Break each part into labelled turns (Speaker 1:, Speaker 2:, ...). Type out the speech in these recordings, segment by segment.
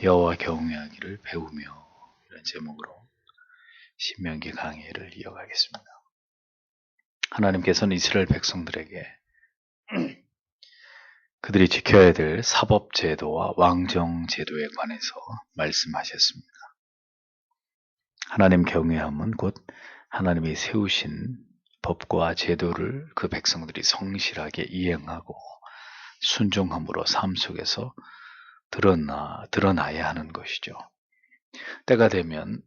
Speaker 1: 여호와 경외하기를 배우며, 이런 제목으로 신명기 강의를 이어가겠습니다. 하나님께서는 이스라엘 백성들에게 그들이 지켜야 될 사법제도와 왕정제도에 관해서 말씀하셨습니다. 하나님 경외함은 곧 하나님이 세우신 법과 제도를 그 백성들이 성실하게 이행하고 순종함으로 삶 속에서 드러나야 하는 것이죠. 때가 되면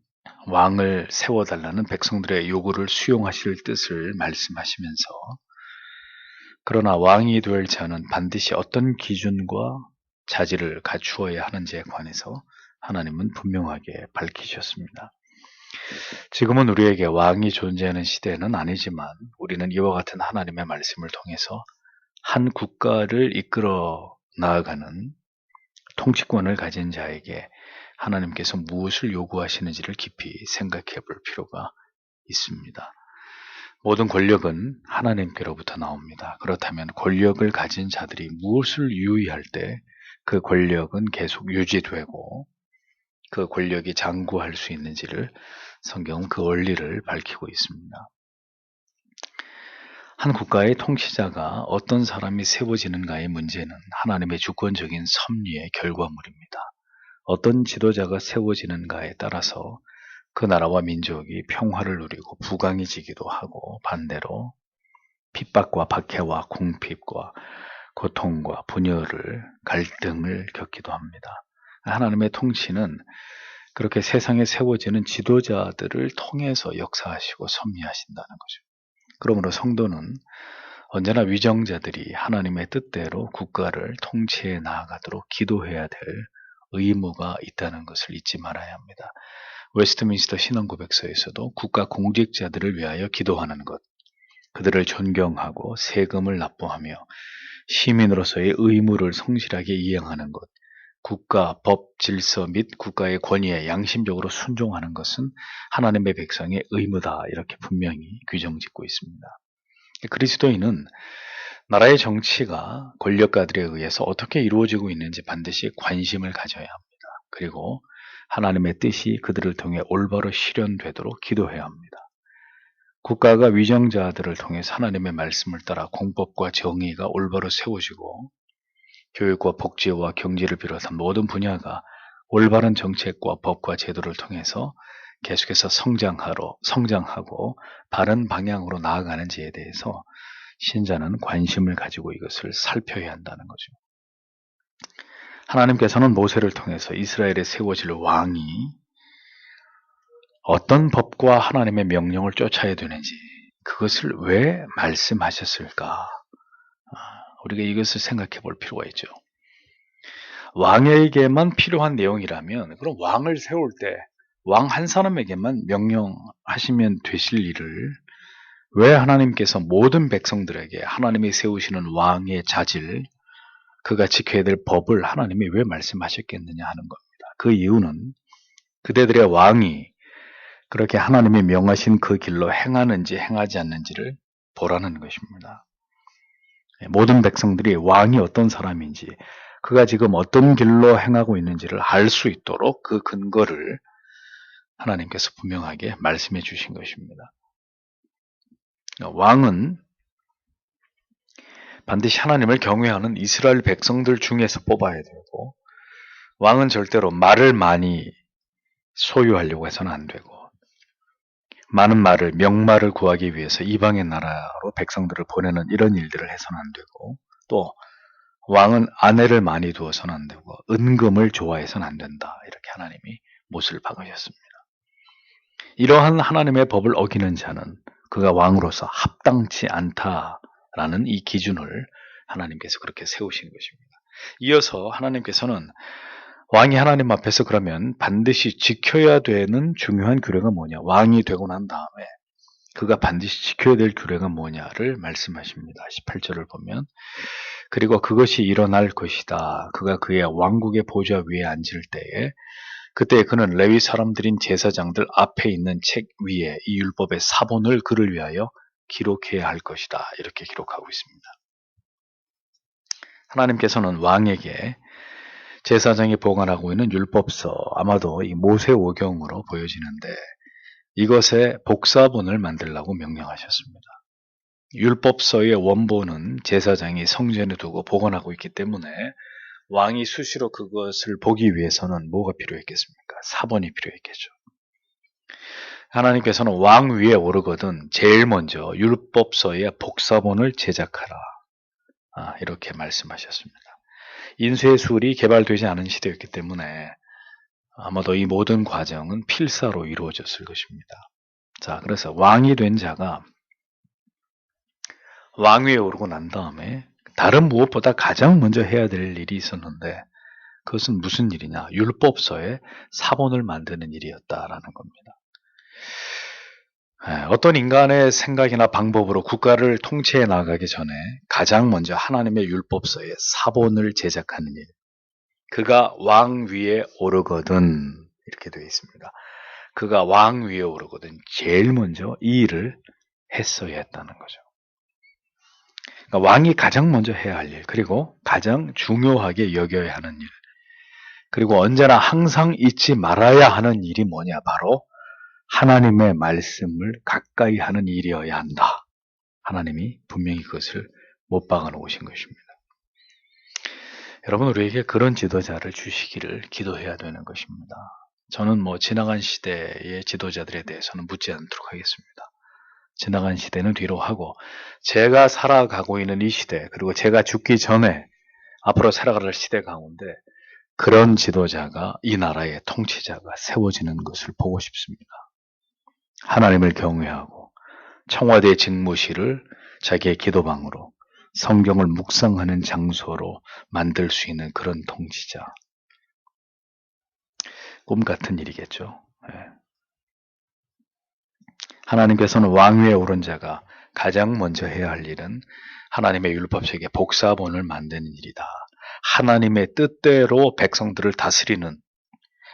Speaker 1: 왕을 세워달라는 백성들의 요구를 수용하실 뜻을 말씀하시면서, 그러나 왕이 될 자는 반드시 어떤 기준과 자질을 갖추어야 하는지에 관해서 하나님은 분명하게 밝히셨습니다. 지금은 우리에게 왕이 존재하는 시대는 아니지만 우리는 이와 같은 하나님의 말씀을 통해서 한 국가를 이끌어 나아가는 통치권을 가진 자에게 하나님께서 무엇을 요구하시는지를 깊이 생각해 볼 필요가 있습니다. 모든 권력은 하나님께로부터 나옵니다. 그렇다면 권력을 가진 자들이 무엇을 유의할 때 그 권력은 계속 유지되고 그 권력이 장구할 수 있는지를 성경은 그 원리를 밝히고 있습니다. 한 국가의 통치자가 어떤 사람이 세워지는가의 문제는 하나님의 주권적인 섭리의 결과물입니다. 어떤 지도자가 세워지는가에 따라서 그 나라와 민족이 평화를 누리고 부강해지기도 하고, 반대로 핍박과 박해와 궁핍과 고통과 분열을, 갈등을 겪기도 합니다. 하나님의 통치는 그렇게 세상에 세워지는 지도자들을 통해서 역사하시고 섭리하신다는 거죠. 그러므로 성도는 언제나 위정자들이 하나님의 뜻대로 국가를 통치해 나아가도록 기도해야 될 의무가 있다는 것을 잊지 말아야 합니다. 웨스트민스터 신앙고백서에서도 국가 공직자들을 위하여 기도하는 것, 그들을 존경하고 세금을 납부하며 시민으로서의 의무를 성실하게 이행하는 것, 국가, 법, 질서 및 국가의 권위에 양심적으로 순종하는 것은 하나님의 백성의 의무다, 이렇게 분명히 규정짓고 있습니다. 그리스도인은 나라의 정치가 권력가들에 의해서 어떻게 이루어지고 있는지 반드시 관심을 가져야 합니다. 그리고 하나님의 뜻이 그들을 통해 올바로 실현되도록 기도해야 합니다. 국가가 위정자들을 통해서 하나님의 말씀을 따라 공법과 정의가 올바로 세워지고, 교육과 복지와 경제를 비롯한 모든 분야가 올바른 정책과 법과 제도를 통해서 계속해서 성장하고 바른 방향으로 나아가는지에 대해서 신자는 관심을 가지고 이것을 살펴야 한다는 거죠. 하나님께서는 모세를 통해서 이스라엘에 세워질 왕이 어떤 법과 하나님의 명령을 쫓아야 되는지, 그것을 왜 말씀하셨을까? 우리가 이것을 생각해 볼 필요가 있죠. 왕에게만 필요한 내용이라면, 그럼 왕을 세울 때 왕 한 사람에게만 명령하시면 되실 일을 왜 하나님께서 모든 백성들에게 하나님이 세우시는 왕의 자질, 그가 지켜야 될 법을 하나님이 왜 말씀하셨겠느냐 하는 겁니다. 그 이유는 그대들의 왕이 그렇게 하나님이 명하신 그 길로 행하는지 행하지 않는지를 보라는 것입니다. 모든 백성들이 왕이 어떤 사람인지, 그가 지금 어떤 길로 행하고 있는지를 알 수 있도록 그 근거를 하나님께서 분명하게 말씀해 주신 것입니다. 왕은 반드시 하나님을 경외하는 이스라엘 백성들 중에서 뽑아야 되고, 왕은 절대로 말을 많이 소유하려고 해서는 안 되고, 많은 말을, 명말을 구하기 위해서 이방의 나라로 백성들을 보내는 이런 일들을 해서는 안 되고, 또 왕은 아내를 많이 두어서는 안 되고 은금을 좋아해서는 안 된다, 이렇게 하나님이 못을 박으셨습니다. 이러한 하나님의 법을 어기는 자는 그가 왕으로서 합당치 않다라는 이 기준을 하나님께서 그렇게 세우신 것입니다. 이어서 하나님께서는 왕이 하나님 앞에서 그러면 반드시 지켜야 되는 중요한 규례가 뭐냐, 왕이 되고 난 다음에 그가 반드시 지켜야 될 규례가 뭐냐를 말씀하십니다. 18절을 보면, 그리고 그것이 일어날 것이다. 그가 그의 왕국의 보좌 위에 앉을 때에 그때 그는 레위 사람들인 제사장들 앞에 있는 책 위에 이 율법의 사본을 그를 위하여 기록해야 할 것이다, 이렇게 기록하고 있습니다. 하나님께서는 왕에게 제사장이 보관하고 있는 율법서, 아마도 이 모세오경으로 보여지는데 이것의 복사본을 만들라고 명령하셨습니다. 율법서의 원본은 제사장이 성전에 두고 보관하고 있기 때문에 왕이 수시로 그것을 보기 위해서는 뭐가 필요했겠습니까? 사본이 필요했겠죠. 하나님께서는 왕 위에 오르거든 제일 먼저 율법서의 복사본을 제작하라. 이렇게 말씀하셨습니다. 인쇄 술이 개발되지 않은 시대였기 때문에 아마도 이 모든 과정은 필사로 이루어졌을 것입니다. 자, 그래서 왕이 된 자가 왕위에 오르고 난 다음에 다른 무엇보다 가장 먼저 해야 될 일이 있었는데 그것은 무슨 일이냐? 율법서에 사본을 만드는 일이었다라는 겁니다. 어떤 인간의 생각이나 방법으로 국가를 통치해 나가기 전에 가장 먼저 하나님의 율법서에 사본을 제작하는 일. 그가 왕 위에 오르거든 이렇게 되어 있습니다. 그가 왕 위에 오르거든 제일 먼저 이 일을 했어야 했다는 거죠. 그러니까 왕이 가장 먼저 해야 할 일, 그리고 가장 중요하게 여겨야 하는 일, 그리고 언제나 항상 잊지 말아야 하는 일이 뭐냐? 바로 하나님의 말씀을 가까이 하는 일이어야 한다. 하나님이 분명히 그것을 못 박아 놓으신 것입니다. 여러분, 우리에게 그런 지도자를 주시기를 기도해야 되는 것입니다. 저는 지나간 시대의 지도자들에 대해서는 묻지 않도록 하겠습니다. 지나간 시대는 뒤로 하고 제가 살아가고 있는 이 시대, 그리고 제가 죽기 전에 앞으로 살아갈 시대 가운데 그런 지도자가, 이 나라의 통치자가 세워지는 것을 보고 싶습니다. 하나님을 경외하고 청와대 직무실을 자기의 기도방으로, 성경을 묵상하는 장소로 만들 수 있는 그런 통치자. 꿈 같은 일이겠죠. 하나님께서는 왕위에 오른 자가 가장 먼저 해야 할 일은 하나님의 율법책의 복사본을 만드는 일이다. 하나님의 뜻대로 백성들을 다스리는,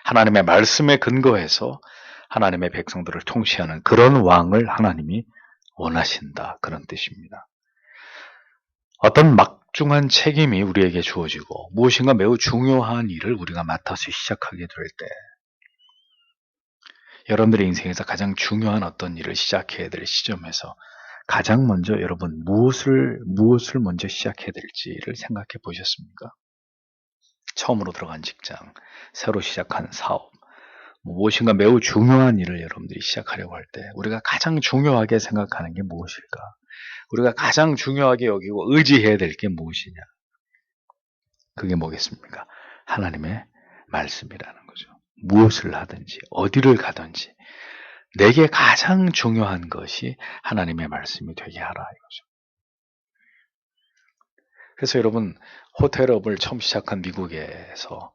Speaker 1: 하나님의 말씀에 근거해서 하나님의 백성들을 통치하는 그런 왕을 하나님이 원하신다. 그런 뜻입니다. 어떤 막중한 책임이 우리에게 주어지고 무엇인가 매우 중요한 일을 우리가 맡아서 시작하게 될 때, 여러분들의 인생에서 가장 중요한 어떤 일을 시작해야 될 시점에서 가장 먼저 여러분 무엇을 먼저 시작해야 될지를 생각해 보셨습니까? 처음으로 들어간 직장, 새로 시작한 사업, 무엇인가 매우 중요한 일을 여러분들이 시작하려고 할 때 우리가 가장 중요하게 생각하는 게 무엇일까? 우리가 가장 중요하게 여기고 의지해야 될 게 무엇이냐? 그게 뭐겠습니까? 하나님의 말씀이라는 거죠. 무엇을 하든지 어디를 가든지 내게 가장 중요한 것이 하나님의 말씀이 되게 하라 이거죠. 그래서 여러분, 호텔업을 처음 시작한 미국에서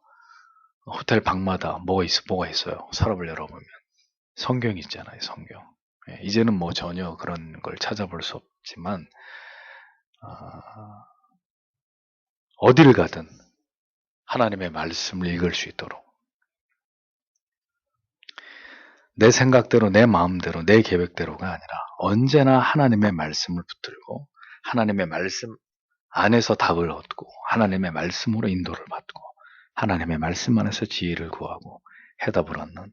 Speaker 1: 호텔 방마다 뭐가 있어요? 서랍을 열어보면 성경이 있잖아요. 성경. 이제는 전혀 그런 걸 찾아볼 수 없지만 어디를 가든 하나님의 말씀을 읽을 수 있도록, 내 생각대로, 내 마음대로, 내 계획대로가 아니라 언제나 하나님의 말씀을 붙들고 하나님의 말씀 안에서 답을 얻고 하나님의 말씀으로 인도를 받고 하나님의 말씀 안에서 지혜를 구하고 해답을 얻는,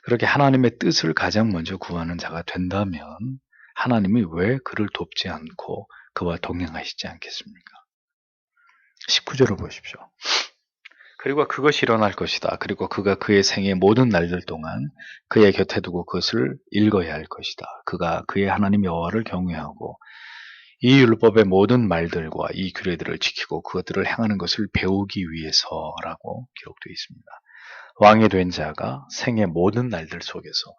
Speaker 1: 그렇게 하나님의 뜻을 가장 먼저 구하는 자가 된다면 하나님이 왜 그를 돕지 않고 그와 동행하시지 않겠습니까? 19절을 보십시오. 그리고 그것이 일어날 것이다. 그리고 그가 그의 생의 모든 날들 동안 그의 곁에 두고 그것을 읽어야 할 것이다. 그가 그의 하나님 여호와를 경외하고 이 율법의 모든 말들과 이 규례들을 지키고 그것들을 행하는 것을 배우기 위해서라고 기록되어 있습니다. 왕이 된 자가 생의 모든 날들 속에서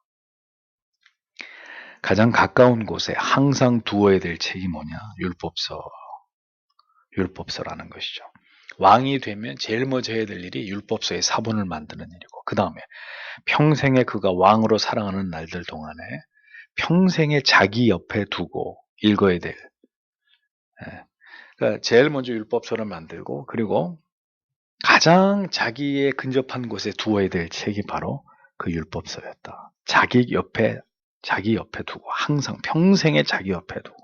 Speaker 1: 가장 가까운 곳에 항상 두어야 될 책이 뭐냐? 율법서라는 것이죠. 왕이 되면 제일 먼저 해야 될 일이 율법서의 사본을 만드는 일이고, 그 다음에 평생에 그가 왕으로 살아가는 날들 동안에 평생에 자기 옆에 두고 읽어야 될, 그러니까 제일 먼저 율법서를 만들고, 그리고 가장 자기의 근접한 곳에 두어야 될 책이 바로 그 율법서였다. 자기 옆에 두고, 항상 평생에 자기 옆에 두고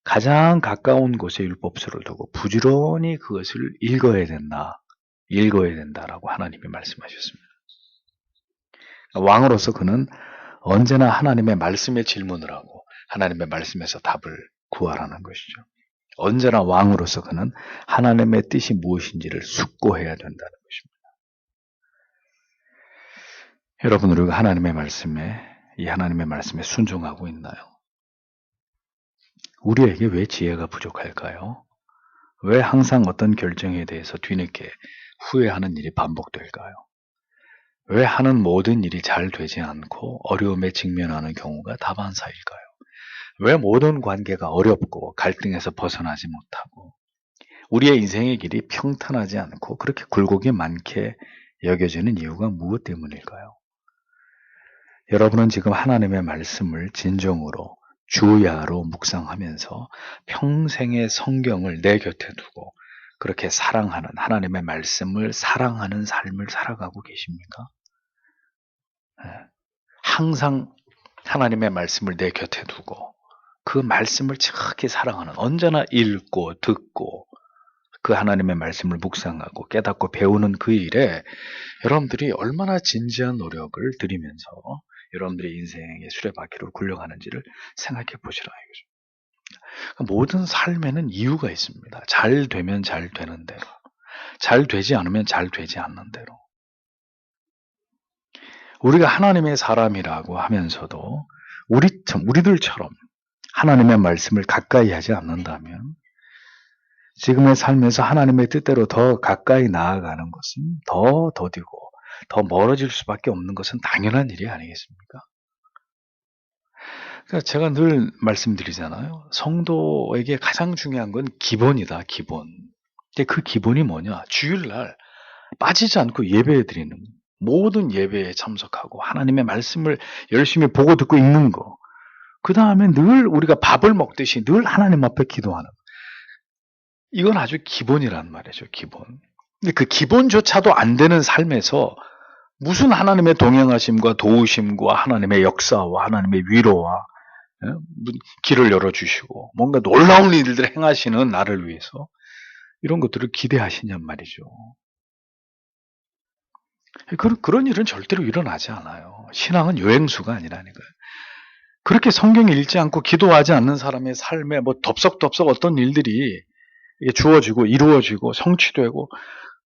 Speaker 1: 가장 가까운 곳에 율법서를 두고 부지런히 그것을 읽어야 된다. 읽어야 된다라고 하나님이 말씀하셨습니다. 왕으로서 그는 언제나 하나님의 말씀에 질문을 하고 하나님의 말씀에서 답을 구하라는 것이죠. 언제나 왕으로서 그는 하나님의 뜻이 무엇인지를 숙고해야 된다는 것입니다. 여러분, 우리가 하나님의 말씀에 순종하고 있나요? 우리에게 왜 지혜가 부족할까요? 왜 항상 어떤 결정에 대해서 뒤늦게 후회하는 일이 반복될까요? 왜 하는 모든 일이 잘 되지 않고 어려움에 직면하는 경우가 다반사일까요? 왜 모든 관계가 어렵고 갈등에서 벗어나지 못하고 우리의 인생의 길이 평탄하지 않고 그렇게 굴곡이 많게 여겨지는 이유가 무엇 때문일까요? 여러분은 지금 하나님의 말씀을 진정으로 주야로 묵상하면서 평생의 성경을 내 곁에 두고 그렇게 사랑하는 하나님의 말씀을 사랑하는 삶을 살아가고 계십니까? 항상 하나님의 말씀을 내 곁에 두고 그 말씀을 지극히 사랑하는, 언제나 읽고 듣고 그 하나님의 말씀을 묵상하고 깨닫고 배우는 그 일에 여러분들이 얼마나 진지한 노력을 들이면서 여러분들의 인생의 수레바퀴로 굴러가는지를 생각해 보시라 이거죠. 모든 삶에는 이유가 있습니다. 잘 되면 잘 되는 대로, 잘 되지 않으면 잘 되지 않는 대로. 우리가 하나님의 사람이라고 하면서도 우리들처럼 하나님의 말씀을 가까이 하지 않는다면 지금의 삶에서 하나님의 뜻대로 더 가까이 나아가는 것은 더 더디고 더 멀어질 수밖에 없는 것은 당연한 일이 아니겠습니까? 그러니까 제가 늘 말씀드리잖아요. 성도에게 가장 중요한 건 기본이다, 기본. 근데 그 기본이 뭐냐? 주일날 빠지지 않고 예배해 드리는, 모든 예배에 참석하고 하나님의 말씀을 열심히 보고 듣고 읽는 거. 그 다음에 늘 우리가 밥을 먹듯이 늘 하나님 앞에 기도하는 거. 이건 아주 기본이란 말이죠, 기본. 근데 그 기본조차도 안 되는 삶에서 무슨 하나님의 동행하심과 도우심과 하나님의 역사와 하나님의 위로와 길을 열어주시고 뭔가 놀라운 일들을 행하시는 나를 위해서 이런 것들을 기대하시냔 말이죠. 그런 일은 절대로 일어나지 않아요. 신앙은 여행수가 아니라니까요. 그렇게 성경 읽지 않고 기도하지 않는 사람의 삶에 뭐 덥석덥석 어떤 일들이 주어지고 이루어지고 성취되고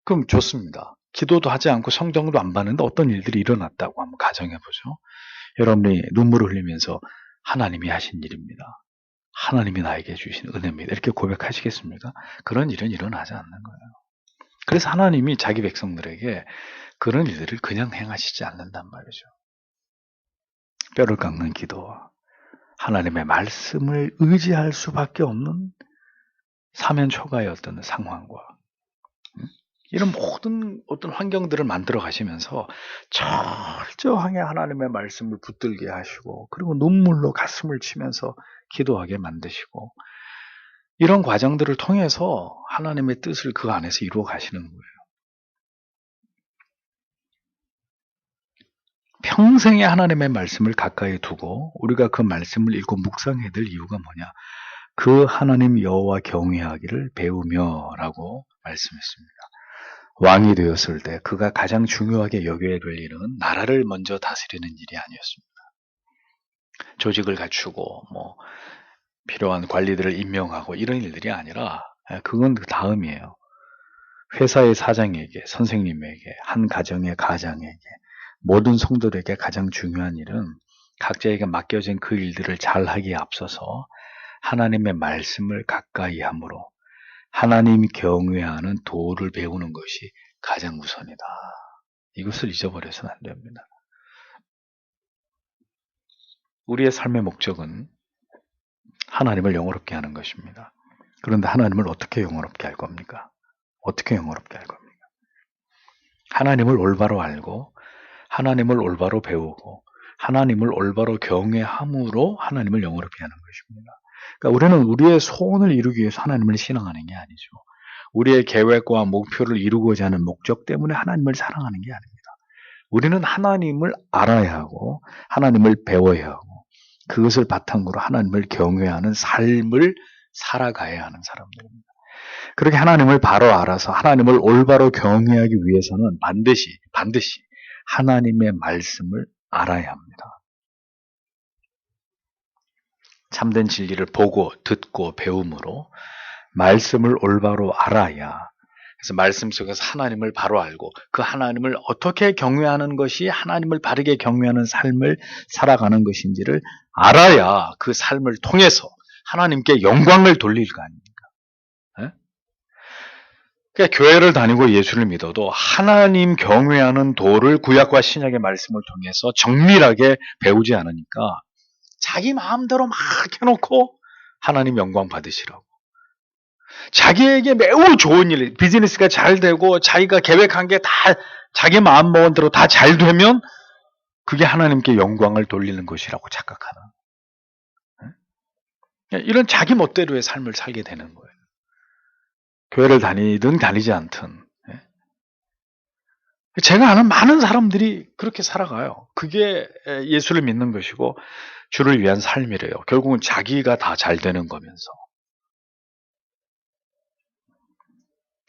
Speaker 1: 그럼 좋습니다. 기도도 하지 않고 성경도 안 봤는데 어떤 일들이 일어났다고 한번 가정해보죠. 여러분이 눈물을 흘리면서 하나님이 하신 일입니다. 하나님이 나에게 주신 은혜입니다. 이렇게 고백하시겠습니까? 그런 일은 일어나지 않는 거예요. 그래서 하나님이 자기 백성들에게 그런 일들을 그냥 행하시지 않는단 말이죠. 뼈를 깎는 기도와 하나님의 말씀을 의지할 수밖에 없는 사면초가의 어떤 상황과 이런 모든 어떤 환경들을 만들어 가시면서 철저하게 하나님의 말씀을 붙들게 하시고 그리고 눈물로 가슴을 치면서 기도하게 만드시고 이런 과정들을 통해서 하나님의 뜻을 그 안에서 이루어 가시는 거예요. 평생에 하나님의 말씀을 가까이 두고 우리가 그 말씀을 읽고 묵상해야 될 이유가 뭐냐? 그 하나님 여호와 경외하기를 배우며라고 말씀했습니다. 왕이 되었을 때 그가 가장 중요하게 여겨야 될 일은 나라를 먼저 다스리는 일이 아니었습니다. 조직을 갖추고 뭐 필요한 관리들을 임명하고 이런 일들이 아니라 그건 그 다음이에요. 회사의 사장에게, 선생님에게, 한 가정의 가장에게, 모든 성도들에게 가장 중요한 일은 각자에게 맡겨진 그 일들을 잘하기에 앞서서 하나님의 말씀을 가까이 함으로 하나님 경외하는 도를 배우는 것이 가장 우선이다. 이것을 잊어버려서는 안 됩니다. 우리의 삶의 목적은 하나님을 영화롭게 하는 것입니다. 그런데 하나님을 어떻게 영화롭게 할 겁니까? 어떻게 영화롭게 할 겁니까? 하나님을 올바로 알고 하나님을 올바로 배우고 하나님을 올바로 경외함으로 하나님을 영화롭게 하는 것입니다. 그러니까 우리는 우리의 소원을 이루기 위해서 하나님을 신앙하는 게 아니죠. 우리의 계획과 목표를 이루고자 하는 목적 때문에 하나님을 사랑하는 게 아닙니다. 우리는 하나님을 알아야 하고 하나님을 배워야 하고 그것을 바탕으로 하나님을 경외하는 삶을 살아가야 하는 사람들입니다. 그렇게 하나님을 바로 알아서 하나님을 올바로 경외하기 위해서는 반드시 하나님의 말씀을 알아야 합니다. 참된 진리를 보고 듣고 배움으로 말씀을 올바로 알아야, 그래서 말씀 속에서 하나님을 바로 알고 그 하나님을 어떻게 경외하는 것이 하나님을 바르게 경외하는 삶을 살아가는 것인지를 알아야 그 삶을 통해서 하나님께 영광을 돌릴 거 아닙니까? 예? 그러니까 교회를 다니고 예수를 믿어도 하나님 경외하는 도를 구약과 신약의 말씀을 통해서 정밀하게 배우지 않으니까 자기 마음대로 막 해놓고 하나님 영광 받으시라고. 자기에게 매우 좋은 일, 비즈니스가 잘 되고 자기가 계획한 게 다 자기 마음먹은 대로 다 잘 되면 그게 하나님께 영광을 돌리는 것이라고 착각하는, 이런 자기 멋대로의 삶을 살게 되는 거예요. 교회를 다니든 다니지 않든. 제가 아는 많은 사람들이 그렇게 살아가요. 그게 예수를 믿는 것이고 주를 위한 삶이래요. 결국은 자기가 다 잘 되는 거면서.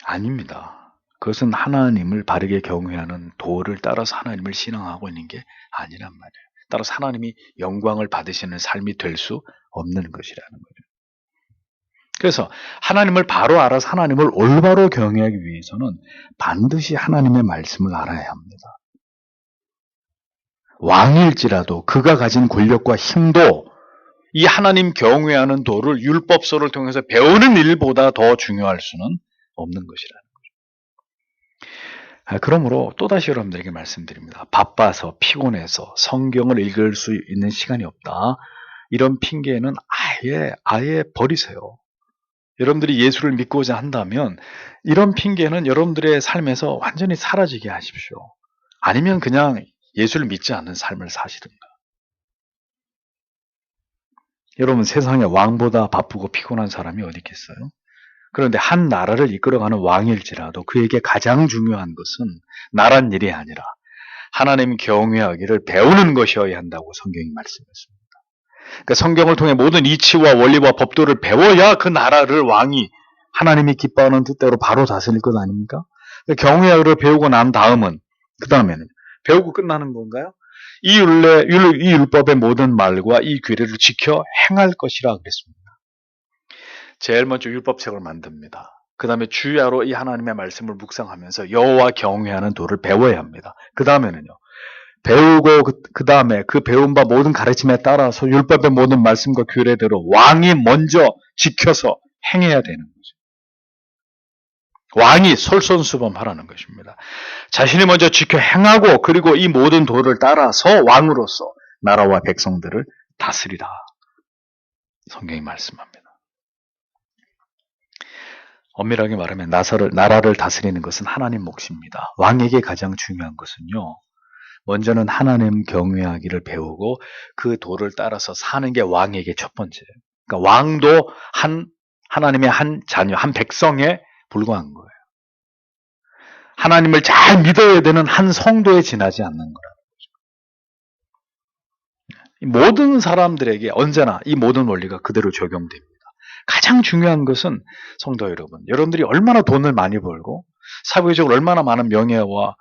Speaker 1: 아닙니다. 그것은 하나님을 바르게 경외하는 도를 따라서 하나님을 신앙하고 있는 게 아니란 말이에요. 따라서 하나님이 영광을 받으시는 삶이 될 수 없는 것이라는 거죠. 그래서 하나님을 바로 알아서 하나님을 올바로 경외하기 위해서는 반드시 하나님의 말씀을 알아야 합니다. 왕일지라도 그가 가진 권력과 힘도 이 하나님 경외하는 도를 율법서를 통해서 배우는 일보다 더 중요할 수는 없는 것이라는 거죠. 그러므로 또다시 여러분들에게 말씀드립니다. 바빠서 피곤해서 성경을 읽을 수 있는 시간이 없다. 이런 핑계는 아예 버리세요. 여러분들이 예수를 믿고자 한다면 이런 핑계는 여러분들의 삶에서 완전히 사라지게 하십시오. 아니면 그냥 예수를 믿지 않는 삶을 사시든가. 여러분, 세상에 왕보다 바쁘고 피곤한 사람이 어디 있겠어요? 그런데 한 나라를 이끌어가는 왕일지라도 그에게 가장 중요한 것은 나란 일이 아니라 하나님 경외하기를 배우는 것이어야 한다고 성경이 말씀했습니다. 그러니까 성경을 통해 모든 이치와 원리와 법도를 배워야 그 나라를 왕이 하나님이 기뻐하는 뜻대로 바로 다스릴 것 아닙니까? 경외하기를 배우고 난 다음은, 그 다음에는 배우고 끝나는 건가요? 이 율법의 모든 말과 이 규례를 지켜 행할 것이라 그랬습니다. 제일 먼저 율법책을 만듭니다. 그 다음에 주야로 이 하나님의 말씀을 묵상하면서 여호와 경외하는 도를 배워야 합니다. 그 다음에는요, 배우고 그 다음에 그 배운 바 모든 가르침에 따라서 율법의 모든 말씀과 규례대로 왕이 먼저 지켜서 행해야 되는 거죠. 왕이 솔선수범하라는 것입니다. 자신이 먼저 지켜 행하고 그리고 이 모든 도를 따라서 왕으로서 나라와 백성들을 다스리라. 성경이 말씀합니다. 엄밀하게 말하면 나라를 다스리는 것은 하나님 몫입니다. 왕에게 가장 중요한 것은요, 먼저는 하나님 경외하기를 배우고 그 도를 따라서 사는 게 왕에게 첫 번째예요. 그러니까 왕도 하나님의 한 자녀, 한 백성에 불과한 거예요. 하나님을 잘 믿어야 되는 한 성도에 지나지 않는 거라는 거죠. 모든 사람들에게 언제나 이 모든 원리가 그대로 적용됩니다. 가장 중요한 것은 성도 여러분, 여러분들이 얼마나 돈을 많이 벌고 사회적으로 얼마나 많은 명예와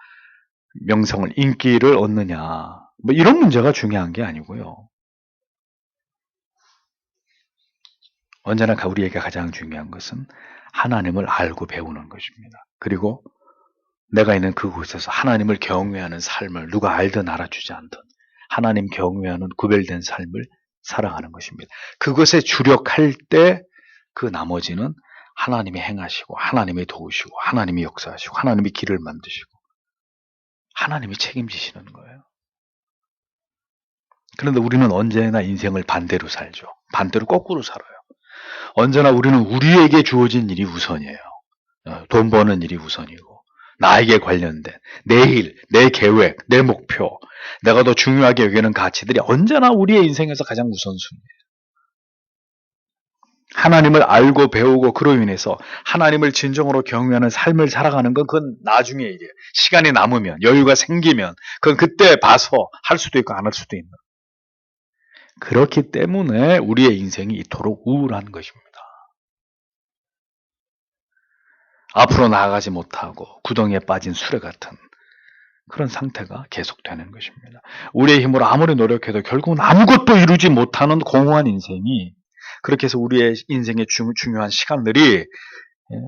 Speaker 1: 명성을, 인기를 얻느냐, 뭐 이런 문제가 중요한 게 아니고요. 언제나 우리에게 가장 중요한 것은 하나님을 알고 배우는 것입니다. 그리고 내가 있는 그곳에서 하나님을 경외하는 삶을 누가 알든 알아주지 않든 하나님 경외하는 구별된 삶을 살아가는 것입니다. 그것에 주력할 때 그 나머지는 하나님이 행하시고 하나님이 도우시고 하나님이 역사하시고 하나님이 길을 만드시고 하나님이 책임지시는 거예요. 그런데 우리는 언제나 인생을 반대로 살죠. 반대로 거꾸로 살아요. 언제나 우리는 우리에게 주어진 일이 우선이에요. 돈 버는 일이 우선이고 나에게 관련된 내 일, 내 계획, 내 목표, 내가 더 중요하게 여기는 가치들이 언제나 우리의 인생에서 가장 우선순위예요. 하나님을 알고 배우고 그로 인해서 하나님을 진정으로 경외하는 삶을 살아가는 건 그건 나중의 일이에요. 시간이 남으면, 여유가 생기면 그건 그때 봐서 할 수도 있고 안 할 수도 있는. 그렇기 때문에 우리의 인생이 이토록 우울한 것입니다. 앞으로 나아가지 못하고 구덩이에 빠진 수레 같은 그런 상태가 계속되는 것입니다. 우리의 힘으로 아무리 노력해도 결국은 아무것도 이루지 못하는 공허한 인생이, 그렇게 해서 우리의 인생의 중요한 시간들이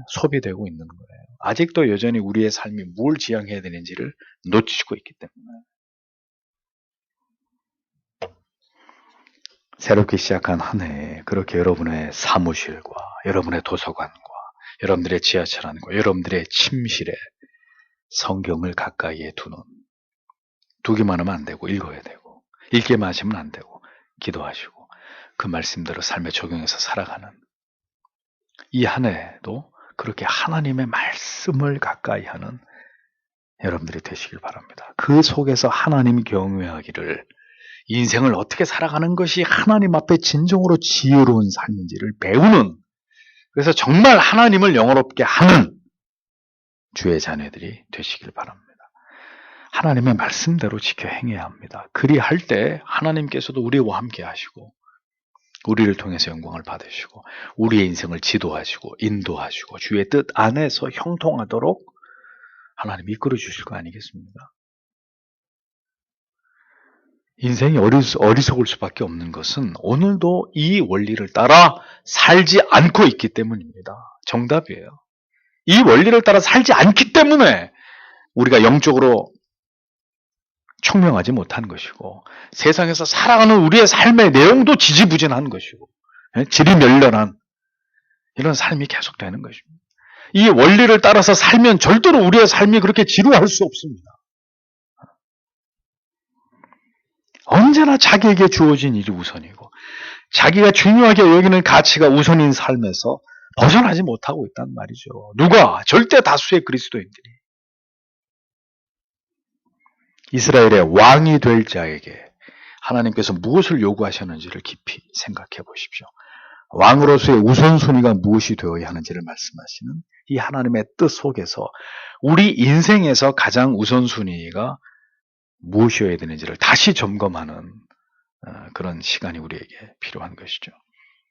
Speaker 1: 소비되고 있는 거예요. 아직도 여전히 우리의 삶이 뭘 지향해야 되는지를 놓치고 있기 때문에. 새롭게 시작한 한 해에 그렇게 여러분의 사무실과 여러분의 도서관과 여러분들의 지하철 안과 여러분들의 침실에 성경을 가까이에 두기만 하면 안 되고 읽어야 되고, 읽기만 하시면 안 되고 기도하시고 그 말씀대로 삶에 적용해서 살아가는 이 한 해도 그렇게 하나님의 말씀을 가까이 하는 여러분들이 되시길 바랍니다. 그 속에서 하나님 경외하기를, 인생을 어떻게 살아가는 것이 하나님 앞에 진정으로 지혜로운 삶인지를 배우는, 그래서 정말 하나님을 영화롭게 하는 주의 자녀들이 되시길 바랍니다. 하나님의 말씀대로 지켜 행해야 합니다. 그리할 때 하나님께서도 우리와 함께 하시고 우리를 통해서 영광을 받으시고 우리의 인생을 지도하시고 인도하시고 주의 뜻 안에서 형통하도록 하나님 이끌어 주실 거 아니겠습니까? 인생이 어리석을 수밖에 없는 것은 오늘도 이 원리를 따라 살지 않고 있기 때문입니다. 정답이에요. 이 원리를 따라 살지 않기 때문에 우리가 영적으로 청명하지 못한 것이고 세상에서 살아가는 우리의 삶의 내용도 지지부진한 것이고 질이 멸렬한 이런 삶이 계속되는 것입니다. 이 원리를 따라서 살면 절대로 우리의 삶이 그렇게 지루할 수 없습니다. 언제나 자기에게 주어진 일이 우선이고 자기가 중요하게 여기는 가치가 우선인 삶에서 벗어나지 못하고 있단 말이죠. 누가? 절대 다수의 그리스도인들이. 이스라엘의 왕이 될 자에게 하나님께서 무엇을 요구하셨는지를 깊이 생각해 보십시오. 왕으로서의 우선순위가 무엇이 되어야 하는지를 말씀하시는 이 하나님의 뜻 속에서 우리 인생에서 가장 우선순위가 무엇이어야 되는지를 다시 점검하는 그런 시간이 우리에게 필요한 것이죠.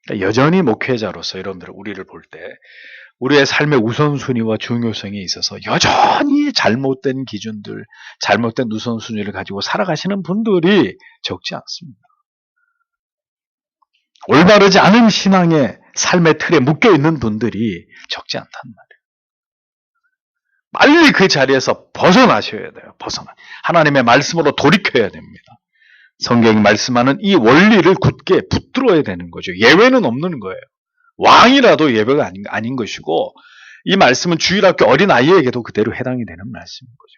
Speaker 1: 그러니까 여전히 목회자로서 여러분들 우리를 볼 때 우리의 삶의 우선순위와 중요성에 있어서 여전히 잘못된 기준들, 잘못된 우선순위를 가지고 살아가시는 분들이 적지 않습니다. 올바르지 않은 신앙의 삶의 틀에 묶여있는 분들이 적지 않단 말이에요. 빨리 그 자리에서 벗어나셔야 돼요. 하나님의 말씀으로 돌이켜야 됩니다. 성경이 말씀하는 이 원리를 굳게 붙들어야 되는 거죠. 예외는 없는 거예요. 왕이라도 예외가 아닌 것이고 이 말씀은 주일학교 어린아이에게도 그대로 해당이 되는 말씀인 거죠.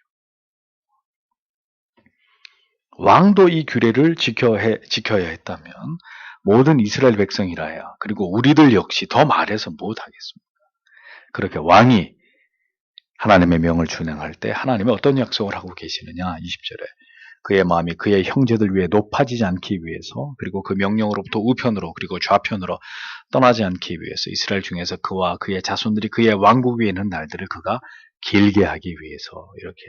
Speaker 1: 왕도 이 규례를 지켜야 했다면 모든 이스라엘 백성이라야, 그리고 우리들 역시 더 말해서 못하겠습니까? 그렇게 왕이 하나님의 명을 준행할 때 하나님이 어떤 약속을 하고 계시느냐, 20절에 그의 마음이 그의 형제들 위해 높아지지 않기 위해서, 그리고 그 명령으로부터 우편으로 그리고 좌편으로 떠나지 않기 위해서 이스라엘 중에서 그와 그의 자손들이 그의 왕국 위에 있는 날들을 그가 길게 하기 위해서, 이렇게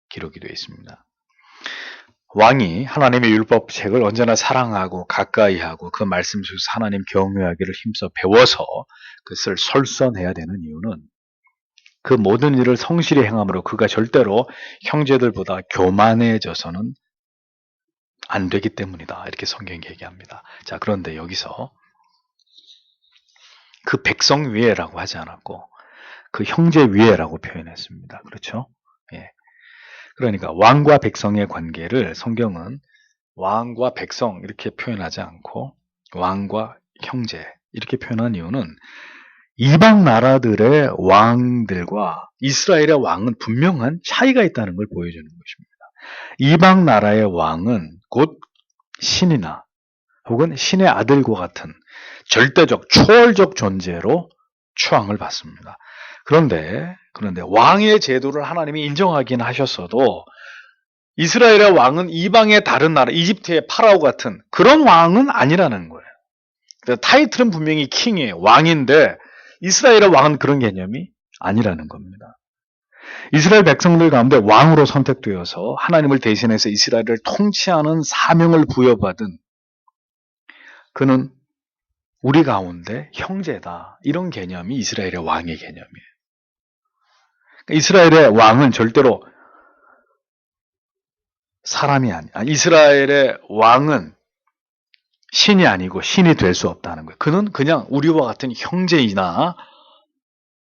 Speaker 1: 기록이 되어 있습니다. 왕이 하나님의 율법책을 언제나 사랑하고 가까이 하고 그 말씀 속에서 하나님 경외하기를 힘써 배워서 그것을 설선해야 되는 이유는 그 모든 일을 성실히 행함으로 그가 절대로 형제들보다 교만해져서는 안 되기 때문이다. 이렇게 성경이 얘기합니다. 자, 그런데 여기서 그 백성 위에라고 하지 않았고 그 형제 위에라고 표현했습니다. 그렇죠? 예. 그러니까 왕과 백성의 관계를 성경은 왕과 백성 이렇게 표현하지 않고 왕과 형제 이렇게 표현한 이유는 이방 나라들의 왕들과 이스라엘의 왕은 분명한 차이가 있다는 걸 보여주는 것입니다. 이방 나라의 왕은 곧 신이나 혹은 신의 아들과 같은 절대적, 초월적 존재로 추앙을 받습니다. 그런데 왕의 제도를 하나님이 인정하긴 하셨어도 이스라엘의 왕은 이방의 다른 나라, 이집트의 파라오 같은 그런 왕은 아니라는 거예요. 타이틀은 분명히 킹이에요. 왕인데 이스라엘의 왕은 그런 개념이 아니라는 겁니다. 이스라엘 백성들 가운데 왕으로 선택되어서 하나님을 대신해서 이스라엘을 통치하는 사명을 부여받은 그는 우리 가운데 형제다. 이런 개념이 이스라엘의 왕의 개념이에요. 이스라엘의 왕은 절대로 사람이 아니야. 이스라엘의 왕은 신이 아니고 신이 될 수 없다는 거예요. 그는 그냥 우리와 같은 형제이나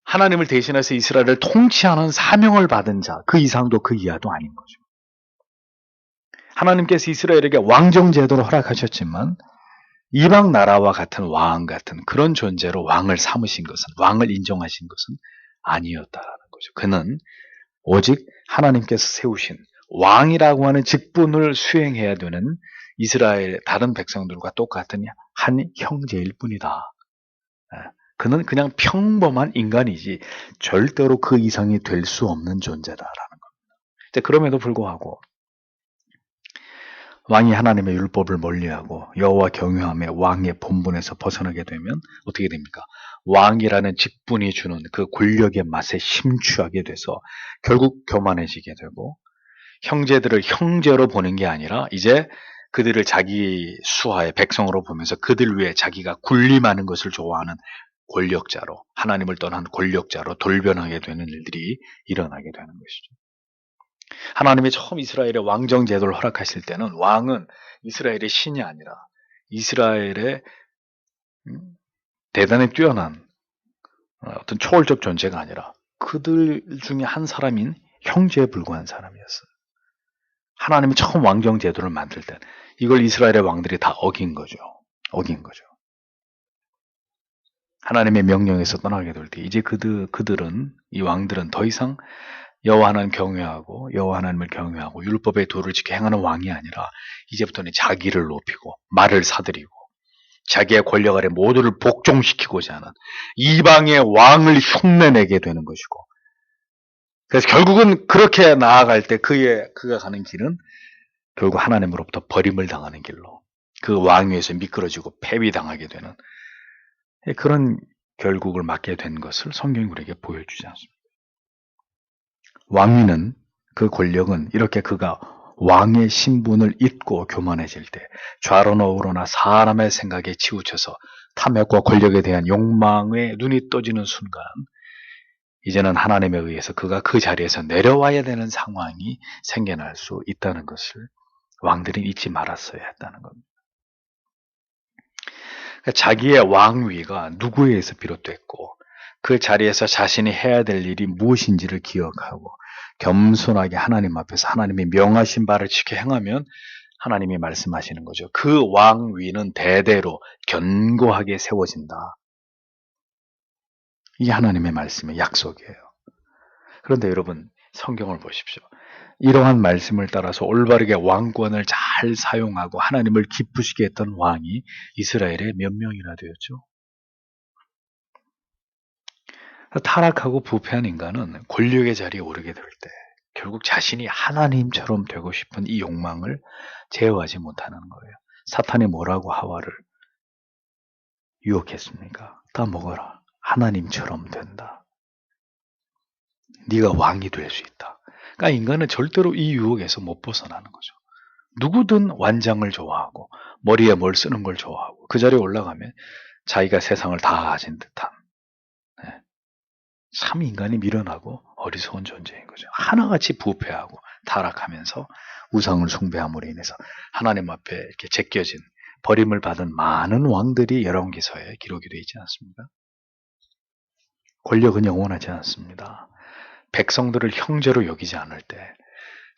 Speaker 1: 하나님을 대신해서 이스라엘을 통치하는 사명을 받은 자, 그 이상도 그 이하도 아닌 거죠. 하나님께서 이스라엘에게 왕정 제도를 허락하셨지만 이방 나라와 같은 왕 같은 그런 존재로 왕을 삼으신 것은, 왕을 인정하신 것은 아니었다라는 거죠. 그는 오직 하나님께서 세우신 왕이라고 하는 직분을 수행해야 되는 이스라엘 다른 백성들과 똑같은 한 형제일 뿐이다. 그는 그냥 평범한 인간이지 절대로 그 이상이 될 수 없는 존재다라는 겁니다. 그럼에도 불구하고 왕이 하나님의 율법을 멀리하고 여호와 경외함의 왕의 본분에서 벗어나게 되면 어떻게 됩니까? 왕이라는 직분이 주는 그 권력의 맛에 심취하게 돼서 결국 교만해지게 되고 형제들을 형제로 보는 게 아니라 이제 그들을 자기 수하의 백성으로 보면서 그들 위에 자기가 군림하는 것을 좋아하는 권력자로, 하나님을 떠난 권력자로 돌변하게 되는 일들이 일어나게 되는 것이죠. 하나님이 처음 이스라엘의 왕정 제도를 허락하실 때는 왕은 이스라엘의 신이 아니라 이스라엘의 대단히 뛰어난 어떤 초월적 존재가 아니라 그들 중에 한 사람인 형제에 불과한 사람이었어요. 하나님이 처음 왕정 제도를 만들 때 이걸 이스라엘의 왕들이 다 어긴 거죠. 하나님의 명령에서 떠나게 될 때 이제 그들은, 이 왕들은 더 이상 여호와 하나님을 경외하고 율법의 도를 지켜 행하는 왕이 아니라 이제부터는 자기를 높이고 말을 사들이고 자기의 권력 아래 모두를 복종시키고자 하는 이방의 왕을 흉내내게 되는 것이고, 그래서 결국은 그렇게 나아갈 때 그가 가는 길은 결국 하나님으로부터 버림을 당하는 길로, 그 왕위에서 미끄러지고 폐위당하게 되는 그런 결국을 맞게 된 것을 성경이 우리에게 보여주지 않습니다. 왕위는, 그 권력은 이렇게 그가 왕의 신분을 잊고 교만해질 때, 좌로나 우로나 사람의 생각에 치우쳐서 탐욕과 권력에 대한 욕망에 눈이 떠지는 순간 이제는 하나님에 의해서 그가 그 자리에서 내려와야 되는 상황이 생겨날 수 있다는 것을 왕들이 잊지 말았어야 했다는 겁니다. 자기의 왕위가 누구에 의해서 비롯됐고 그 자리에서 자신이 해야 될 일이 무엇인지를 기억하고 겸손하게 하나님 앞에서 하나님이 명하신 바를 지켜 행하면 하나님이 말씀하시는 거죠. 그 왕위는 대대로 견고하게 세워진다. 이게 하나님의 말씀의 약속이에요. 그런데 여러분, 성경을 보십시오. 이러한 말씀을 따라서 올바르게 왕권을 잘 사용하고 하나님을 기쁘시게 했던 왕이 이스라엘에 몇 명이나 되었죠. 타락하고 부패한 인간은 권력의 자리에 오르게 될 때 결국 자신이 하나님처럼 되고 싶은 이 욕망을 제어하지 못하는 거예요. 사탄이 뭐라고 하와를 유혹했습니까? 다 먹어라. 하나님처럼 된다. 네가 왕이 될 수 있다. 그러니까 인간은 절대로 이 유혹에서 못 벗어나는 거죠. 누구든 완장을 좋아하고 머리에 뭘 쓰는 걸 좋아하고 그 자리에 올라가면 자기가 세상을 다 가진 듯한, 참 인간이 미련하고 어리석은 존재인 거죠. 하나같이 부패하고 타락하면서 우상을 숭배함으로 인해서 하나님 앞에 이렇게 제껴진, 버림을 받은 많은 왕들이 열왕기서에 기록이 되어 있지 않습니까? 권력은 영원하지 않습니다. 백성들을 형제로 여기지 않을 때,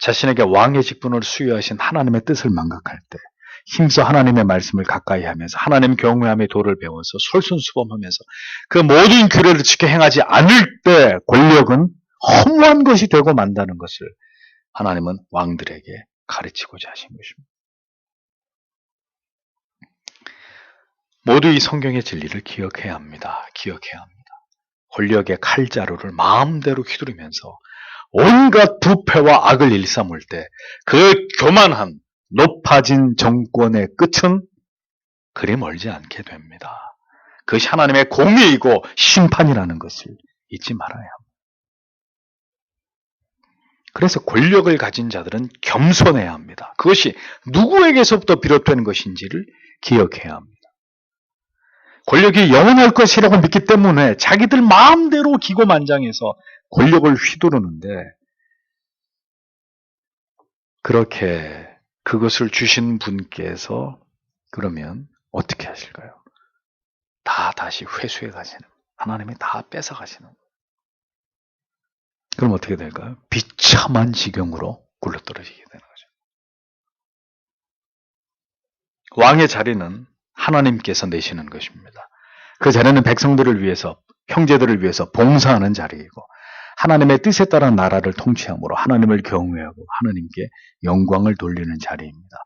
Speaker 1: 자신에게 왕의 직분을 수여하신 하나님의 뜻을 망각할 때, 힘써 하나님의 말씀을 가까이 하면서 하나님 경외함의 도를 배워서 솔선수범하면서 그 모든 규례를 지켜 행하지 않을 때 권력은 허무한 것이 되고 만다는 것을 하나님은 왕들에게 가르치고자 하신 것입니다. 모두 이 성경의 진리를 기억해야 합니다. 권력의 칼자루를 마음대로 휘두르면서 온갖 부패와 악을 일삼을 때 그 교만한 높아진 정권의 끝은 그리 멀지 않게 됩니다. 그것이 하나님의 공의이고 심판이라는 것을 잊지 말아야 합니다. 그래서 권력을 가진 자들은 겸손해야 합니다. 그것이 누구에게서부터 비롯된 것인지를 기억해야 합니다. 권력이 영원할 것이라고 믿기 때문에 자기들 마음대로 기고만장해서 권력을 휘두르는데 그렇게 그것을 주신 분께서 그러면 어떻게 하실까요? 다시 회수해 가시는, 하나님이 다 뺏어 가시는. 그럼 어떻게 될까요? 비참한 지경으로 굴러떨어지게 되는 거죠. 왕의 자리는 하나님께서 내시는 것입니다. 그 자리는 백성들을 위해서, 형제들을 위해서 봉사하는 자리이고 하나님의 뜻에 따라 나라를 통치함으로 하나님을 경외하고 하나님께 영광을 돌리는 자리입니다.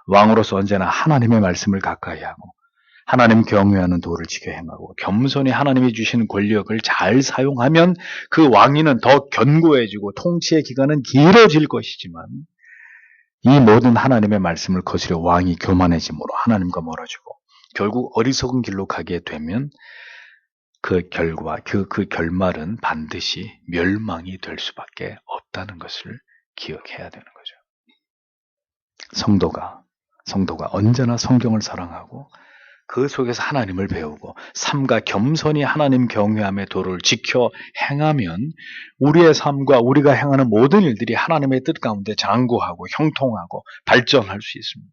Speaker 1: 왕으로서 언제나 하나님의 말씀을 가까이 하고 하나님 경외하는 도를 지켜 행하고 겸손히 하나님이 주시는 권력을 잘 사용하면 그 왕위는 더 견고해지고 통치의 기간은 길어질 것이지만 이 모든 하나님의 말씀을 거스려 왕이 교만해짐으로 하나님과 멀어지고 결국 어리석은 길로 가게 되면 그 결과, 그 결말은 반드시 멸망이 될 수밖에 없다는 것을 기억해야 되는 거죠. 성도가 언제나 성경을 사랑하고 그 속에서 하나님을 배우고 삶과 겸손히 하나님 경외함의 도를 지켜 행하면 우리의 삶과 우리가 행하는 모든 일들이 하나님의 뜻 가운데 장구하고 형통하고 발전할 수 있습니다.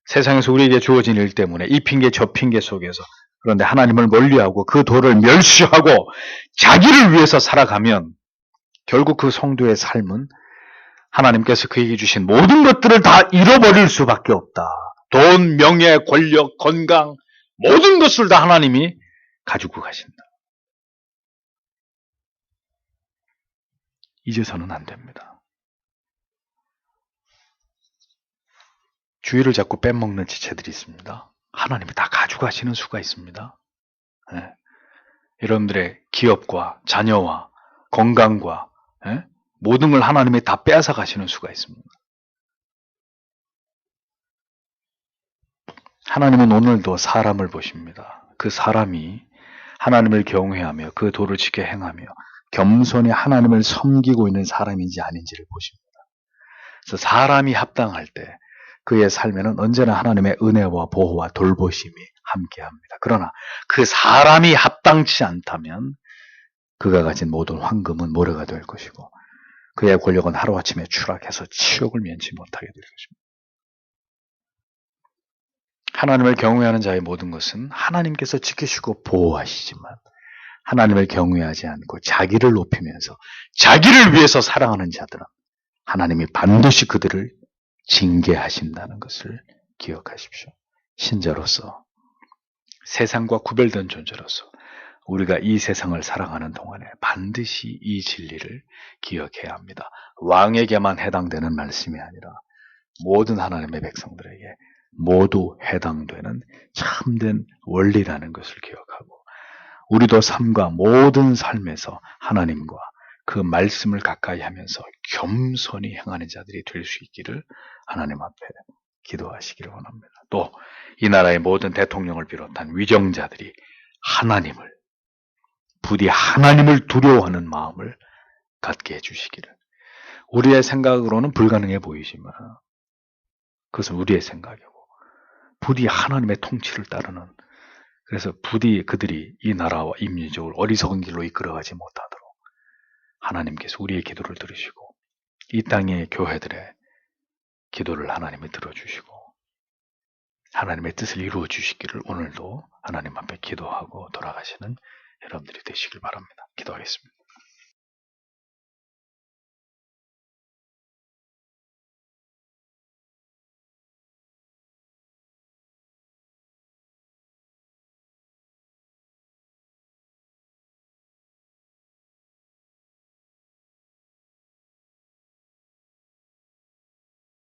Speaker 1: 세상에서 우리에게 주어진 일 때문에 이 핑계 저 핑계 속에서 그런데 하나님을 멀리하고 그 도를 멸시하고 자기를 위해서 살아가면 결국 그 성도의 삶은 하나님께서 그에게 주신 모든 것들을 다 잃어버릴 수밖에 없다. 돈, 명예, 권력, 건강 모든 것을 다 하나님이 가지고 가신다. 잊어서는 안 됩니다. 주의를 자꾸 빼먹는 지체들이 있습니다. 하나님이 다 가져가시는 수가 있습니다. 네. 여러분들의 기업과 자녀와 건강과 모든 걸 하나님이 다 빼앗아 가시는 수가 있습니다. 하나님은 오늘도 사람을 보십니다. 그 사람이 하나님을 경외하며 그 도를 지켜 행하며 겸손히 하나님을 섬기고 있는 사람인지 아닌지를 보십니다. 그래서 사람이 합당할 때 그의 삶에는 언제나 하나님의 은혜와 보호와 돌보심이 함께합니다. 그러나 그 사람이 합당치 않다면 그가 가진 모든 황금은 모래가 될 것이고 그의 권력은 하루아침에 추락해서 치욕을 면치 못하게 될 것입니다. 하나님을 경외하는 자의 모든 것은 하나님께서 지키시고 보호하시지만 하나님을 경외하지 않고 자기를 높이면서 자기를 위해서 살아가는 자들은 하나님이 반드시 그들을 징계하신다는 것을 기억하십시오. 신자로서 세상과 구별된 존재로서 우리가 이 세상을 살아가는 동안에 반드시 이 진리를 기억해야 합니다. 왕에게만 해당되는 말씀이 아니라 모든 하나님의 백성들에게 모두 해당되는 참된 원리라는 것을 기억하고 우리도 삶과 모든 삶에서 하나님과 그 말씀을 가까이 하면서 겸손히 행하는 자들이 될 수 있기를 하나님 앞에 기도하시기를 원합니다. 또 이 나라의 모든 대통령을 비롯한 위정자들이 하나님을 부디 하나님을 두려워하는 마음을 갖게 해주시기를. 우리의 생각으로는 불가능해 보이지만 그것은 우리의 생각이고 부디 하나님의 통치를 따르는, 그래서 부디 그들이 이 나라와 이 민족을 어리석은 길로 이끌어가지 못하도록 하나님께서 우리의 기도를 들으시고 이 땅의 교회들의 기도를 하나님이 들어주시고 하나님의 뜻을 이루어 주시기를 오늘도 하나님 앞에 기도하고 돌아가시는 여러분들이 되시길 바랍니다. 기도하겠습니다.